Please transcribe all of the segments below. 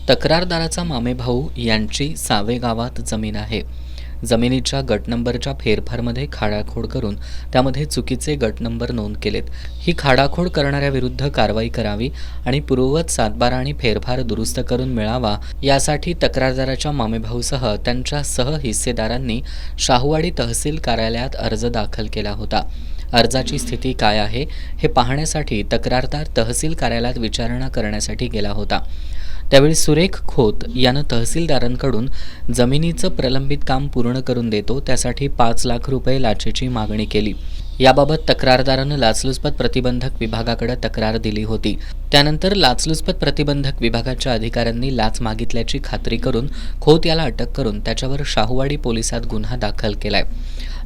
तक्रारदाराचा मामेभाऊ यांची सावे गावात जमीन आहे। जमिनीच्या गट नंबरच्या फेरफारमध्ये खाडाखोड करून त्यामध्ये चुकीचे गट नंबर नोंद केलेत। ही खाडाखोड करणाऱ्याविरुद्ध कारवाई करावी आणि पूर्ववत सातबारा आणि फेरफार दुरुस्त करून मिळावा यासाठी तक्रारदाराच्या मामेभाऊसह त्यांच्या सहहिस्सेदारांनी शाहूवाडी तहसील कार्यालयात अर्ज दाखल केला होता। अर्जाची स्थिती काय आहे हे पाहण्यासाठी तक्रारदार तहसील कार्यालयात विचारणा करण्यासाठी गेला होता। त्यावेळी सुरेख खोत यानं तहसीलदारांकडून जमिनीचं प्रलंबित काम पूर्ण करून देतो त्यासाठी 5 लाख रुपये लाचेची मागणी केली। याबाबत तक्रारदारानं लाचलुचपत प्रतिबंधक विभागाकडे तक्रार दिली होती। त्यानंतर लाचलुचपत प्रतिबंधक विभागाच्या अधिकाऱ्यांनी लाच मागितल्याची खात्री करून खोत याला अटक करून त्याच्यावर शाहूवाडी पोलिसात गुन्हा दाखल केलाय।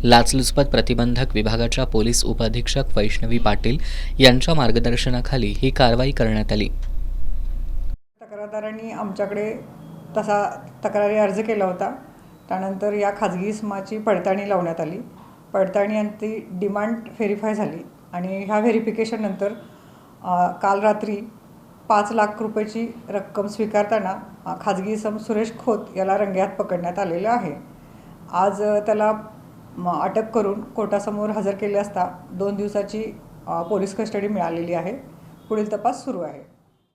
लाचलुचपत प्रतिबंधक विभागाच्या पोलीस उपअधीक्षक वैष्णवी पाटील यांच्या मार्गदर्शनाखाली ही कारवाई करण्यात आली। तक्रारदारांनी आमच्याकडे तसा तक्रारी अर्ज केला होता। त्यानंतर या खाजगी इसमाची पडताळणी लावण्यात आली। पडताळणी आणि ती डिमांड व्हेरीफाय झाली आणि ह्या व्हेरिफिकेशननंतर काल रात्री 5 लाख रुपयाची रक्कम स्वीकारताना खाजगी इसम सुरेश खोत याला रंगेहात पकडण्यात आलेलं आहे। आज त्याला अटक करून कोर्टासमोर हजर केले असता 2 दिवसाची पोलीस कस्टडी मिळालेली आहे। पुढील तपास सुरू आहे।